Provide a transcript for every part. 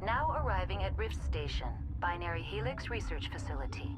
Now arriving at Rift Station, Binary Helix Research Facility.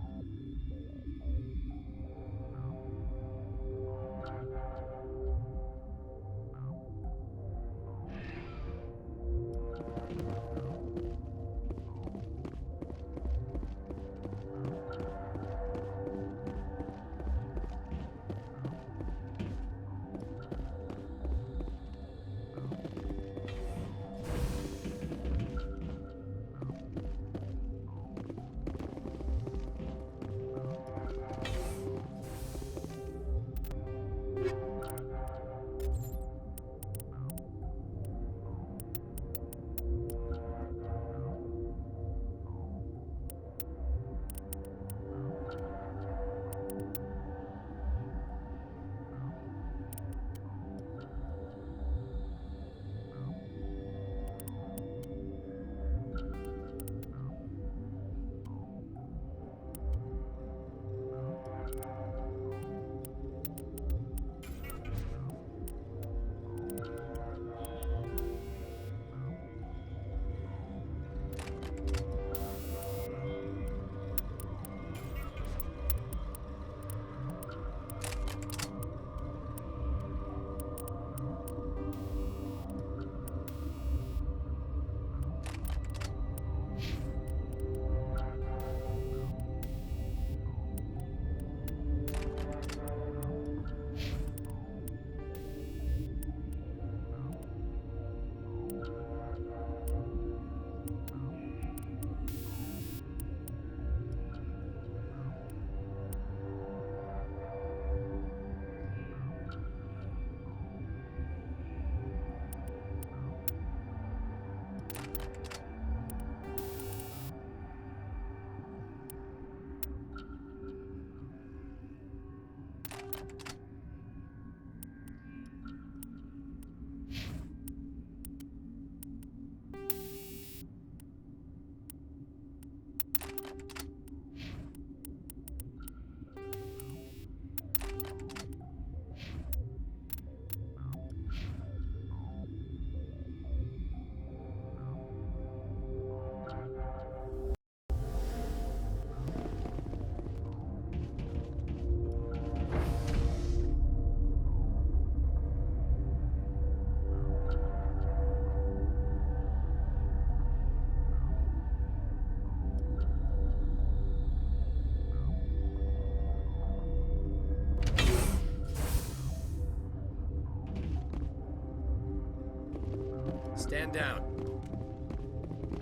Stand down.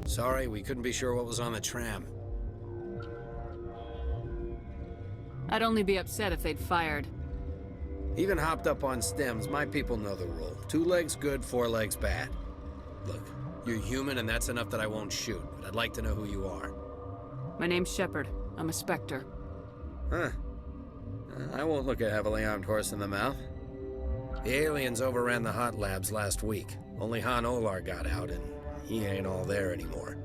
Sorry, we couldn't be sure what was on the tram. I'd only be upset if they'd fired. Even hopped up on stems, my people know the rule. 2 legs good, 4 legs bad. Look, you're human and that's enough that I won't shoot, but I'd like to know who you are. My name's Shepard. I'm a Spectre. Huh. I won't look a heavily armed horse in the mouth. The aliens overran the hot labs last week. Only Han Olar got out, and he ain't all there anymore.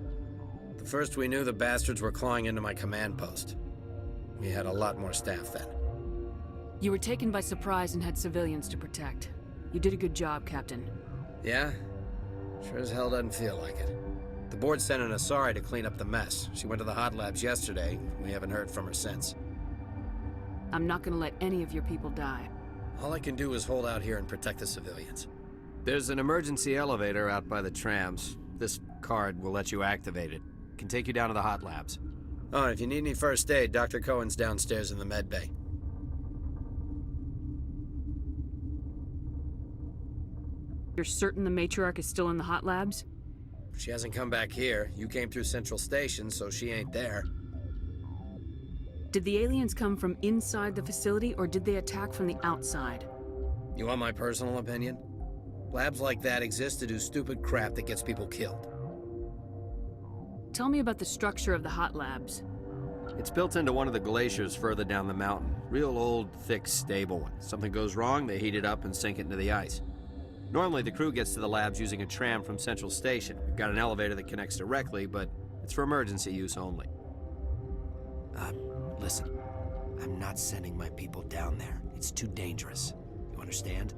The first we knew, the bastards were clawing into my command post. We had a lot more staff then. You were taken by surprise and had civilians to protect. You did a good job, Captain. Yeah? Sure as hell doesn't feel like it. The board sent an Asari to clean up the mess. She went to the hot labs yesterday. We haven't heard from her since. I'm not gonna let any of your people die. All I can do is hold out here and protect the civilians. There's an emergency elevator out by the trams. This card will let you activate it. Can take you down to the hot labs. Oh, and if you need any first aid, Dr. Cohen's downstairs in the med bay. You're certain the matriarch is still in the hot labs? She hasn't come back here. You came through Central Station, so she ain't there. Did the aliens come from inside the facility, or did they attack from the outside? You want my personal opinion? Labs like that exist to do stupid crap that gets people killed. Tell me about the structure of the hot labs. It's built into one of the glaciers further down the mountain. Real old, thick, stable one. Something goes wrong, they heat it up and sink it into the ice. Normally, the crew gets to the labs using a tram from Central Station. We've got an elevator that connects directly, but it's for emergency use only. Listen, I'm not sending my people down there. It's too dangerous. You understand?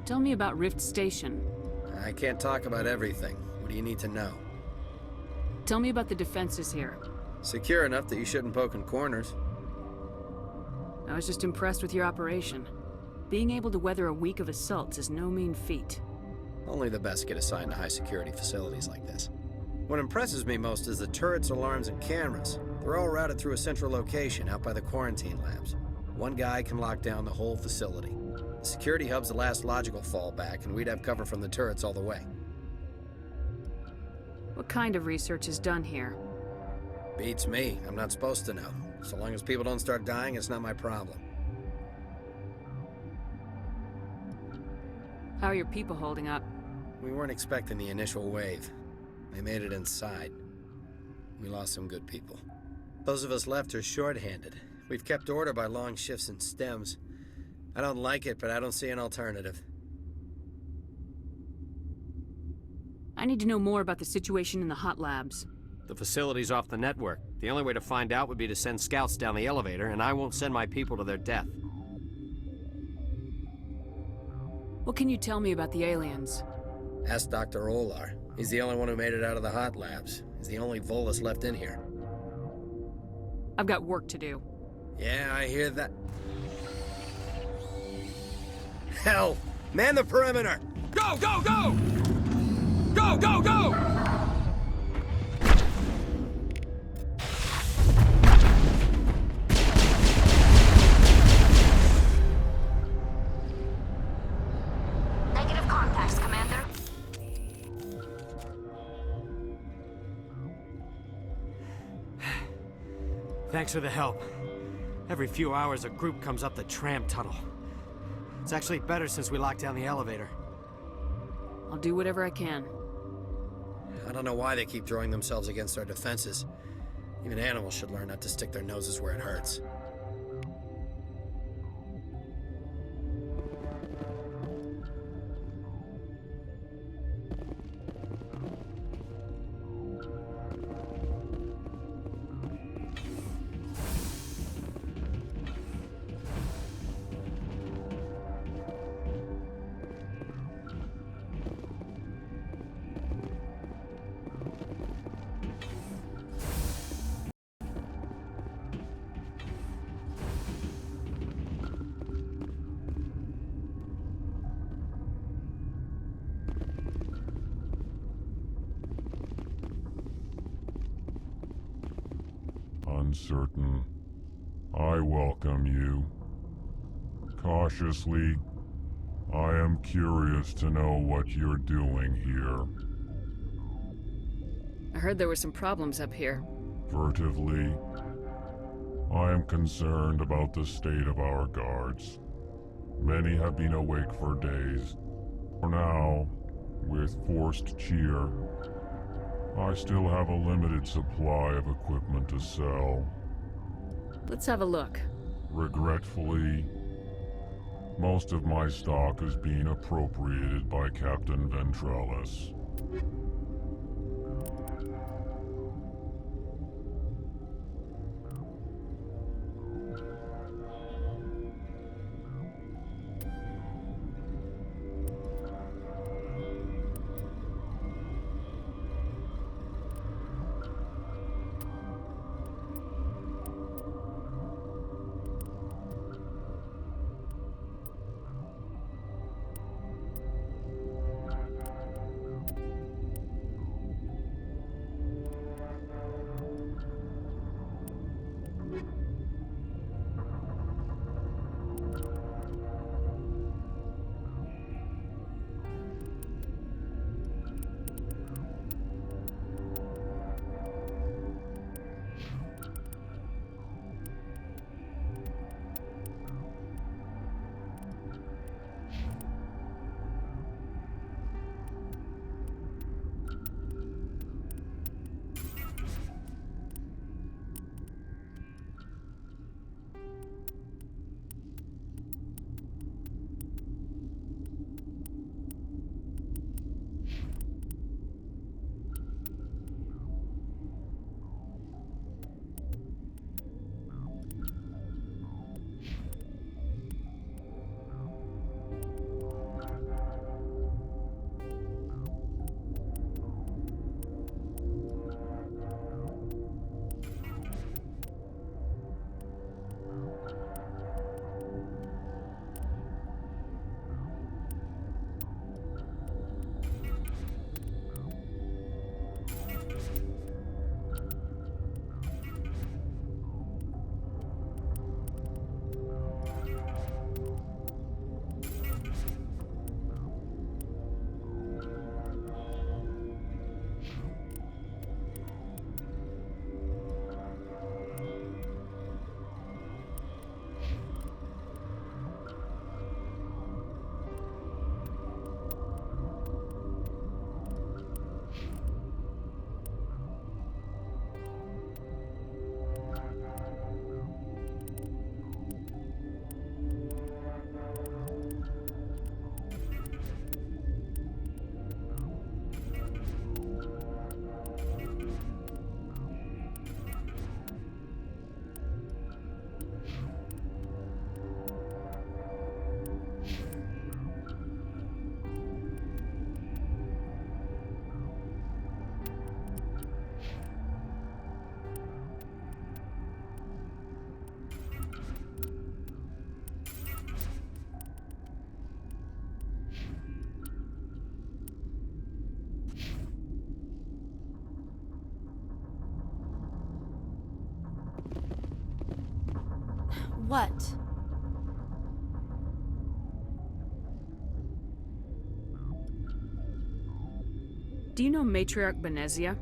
Tell me about Rift Station. I can't talk about everything. What do you need to know? Tell me about the defenses here. Secure enough that you shouldn't poke in corners. I was just impressed with your operation. Being able to weather a week of assaults is no mean feat. Only the best get assigned to high-security facilities like this. What impresses me most is the turrets, alarms, and cameras. They're all routed through a central location out by the quarantine labs. One guy can lock down the whole facility. The security hub's the last logical fallback, and we'd have cover from the turrets all the way. What kind of research is done here? Beats me. I'm not supposed to know. So long as people don't start dying, it's not my problem. How are your people holding up? We weren't expecting the initial wave. They made it inside. We lost some good people. Those of us left are short-handed. We've kept order by long shifts and stems. I don't like it, but I don't see an alternative. I need to know more about the situation in the hot labs. The facility's off the network. The only way to find out would be to send scouts down the elevator, and I won't send my people to their death. What can you tell me about the aliens? Ask Dr. Olar. He's the only one who made it out of the hot labs. He's the only Volus left in here. I've got work to do. Yeah, I hear that. Hell! Man the perimeter! Go, go, go! Go, go, go! Negative contacts, Commander. Thanks for the help. Every few hours, a group comes up the tram tunnel. It's actually better since we locked down the elevator. I'll do whatever I can. I don't know why they keep throwing themselves against our defenses. Even animals should learn not to stick their noses where it hurts. Uncertain. I welcome you. Cautiously, I am curious to know what you're doing here. I heard there were some problems up here. Furtively, I am concerned about the state of our guards. Many have been awake for days. For now, with forced cheer, I still have a limited supply of equipment to sell. Let's have a look. Regretfully, most of my stock is being appropriated by Captain Ventrellis. What? Do you know Matriarch Benezia?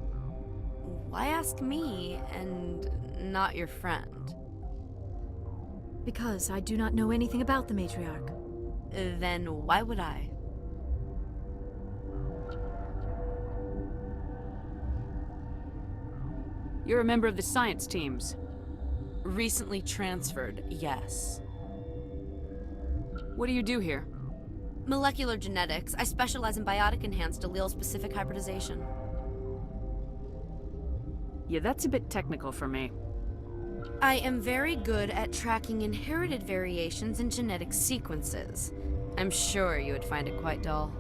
Why ask me and not your friend? Because I do not know anything about the Matriarch. Then why would I? You're a member of the science teams. Recently transferred, yes. What do you do here? Molecular genetics. I specialize in biotic-enhanced allele-specific hybridization. Yeah, that's a bit technical for me. I am very good at tracking inherited variations in genetic sequences. I'm sure you would find it quite dull.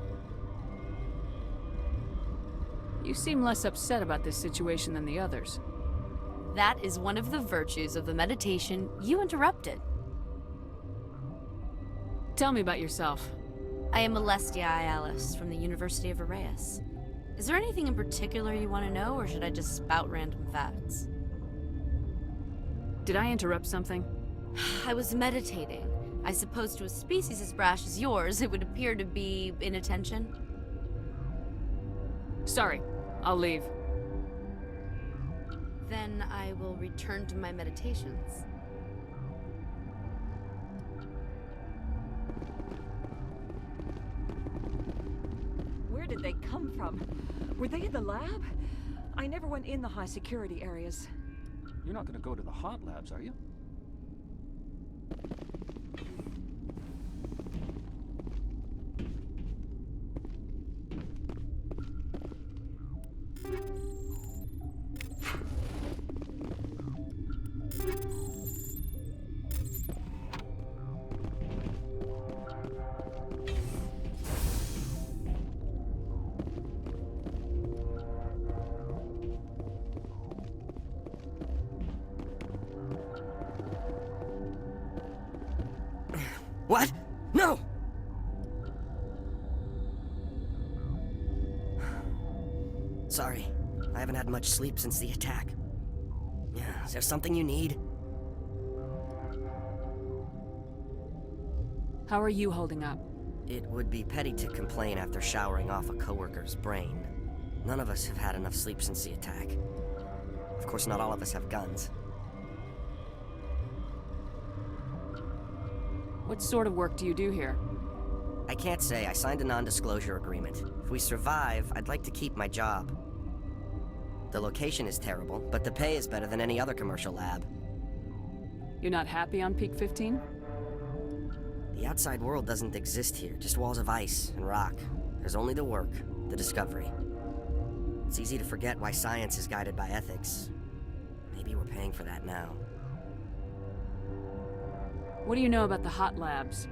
You seem less upset about this situation than the others. That is one of the virtues of the meditation you interrupted. Tell me about yourself. I am Alestia Ialis from the University of Arraeus. Is there anything in particular you want to know, or should I just spout random facts? Did I interrupt something? I was meditating. I suppose to a species as brash as yours, it would appear to be inattention. Sorry, I'll leave. Then I will return to my meditations. Where did they come from? Were they in the lab? I never went in the high security areas. You're not gonna go to the hot labs, are you? What? No! Sorry, I haven't had much sleep since the attack. Yeah, is there something you need? How are you holding up? It would be petty to complain after showering off a coworker's brain. None of us have had enough sleep since the attack. Of course, not all of us have guns. What sort of work do you do here? I can't say. I signed a non-disclosure agreement. If we survive, I'd like to keep my job. The location is terrible, but the pay is better than any other commercial lab. You're not happy on Peak 15? The outside world doesn't exist here, just walls of ice and rock. There's only the work, the discovery. It's easy to forget why science is guided by ethics. Maybe we're paying for that now. What do you know about the hot labs?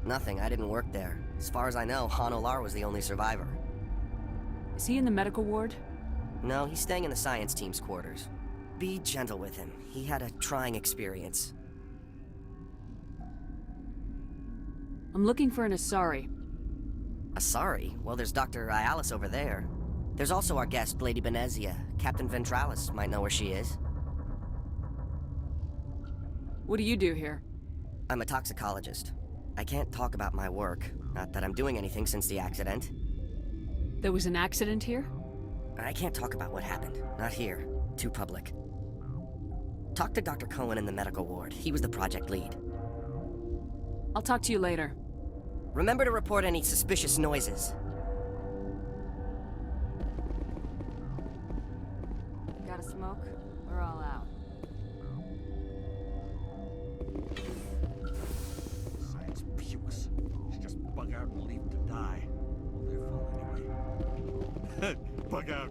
Nothing, I didn't work there. As far as I know, Han Olar was the only survivor. Is he in the medical ward? No, he's staying in the science team's quarters. Be gentle with him. He had a trying experience. I'm looking for an Asari. Asari? Well, there's Dr. Ialis over there. There's also our guest, Lady Benezia. Captain Ventralis might know where she is. What do you do here? I'm a toxicologist. I can't talk about my work. Not that I'm doing anything since the accident. There was an accident here? I can't talk about what happened. Not here. Too public. Talk to Dr. Cohen in the medical ward. He was the project lead. I'll talk to you later. Remember to report any suspicious noises. Got a smoke? We're all out. Science pukes. Should just bug out and leave to die. Well, their fault anyway. Bug out.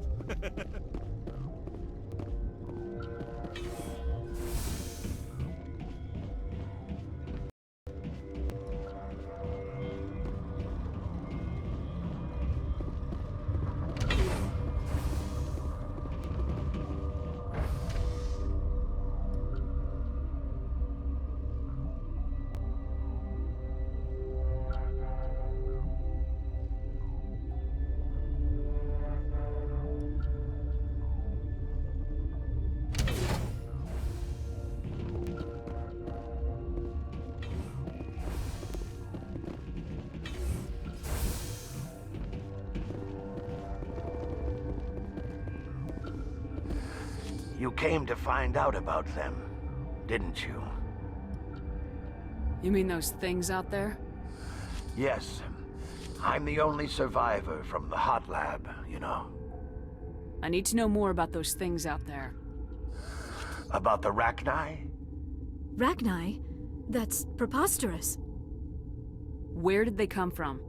You came to find out about them, didn't you? You mean those things out there? Yes. I'm the only survivor from the hot lab, you know. I need to know more about those things out there. About the Rachni? Rachni? That's preposterous. Where did they come from?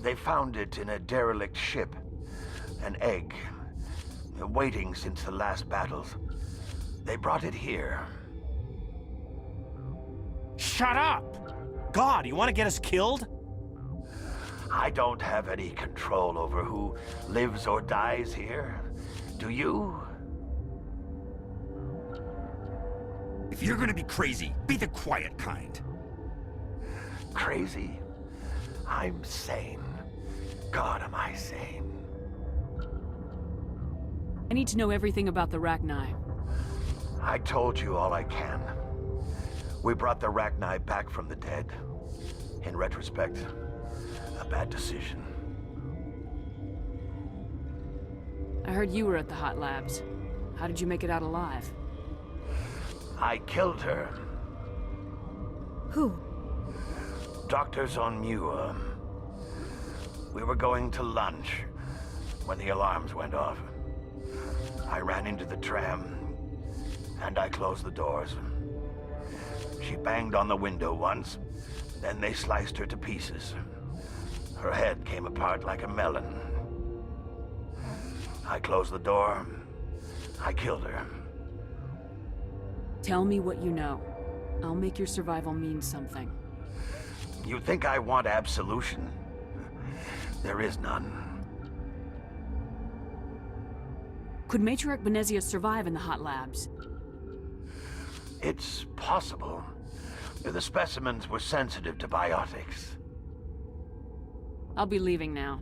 They found it in a derelict ship. An egg. Waiting since the last battles. They brought it here. Shut up! God, you want to get us killed? I don't have any control over who lives or dies here. Do you? If you're gonna be crazy, be the quiet kind. Crazy? I'm sane. God, am I sane? I need to know everything about the Rachni. I told you all I can. We brought the Rachni back from the dead. In retrospect, a bad decision. I heard you were at the hot labs. How did you make it out alive? I killed her. Who? Doctors on Muir. We were going to lunch when the alarms went off. I ran into the tram, and I closed the doors. She banged on the window once, then they sliced her to pieces. Her head came apart like a melon. I closed the door. I killed her. Tell me what you know. I'll make your survival mean something. You think I want absolution? There is none. Could Matriarch Benezia survive in the hot labs? It's possible. The specimens were sensitive to biotics. I'll be leaving now.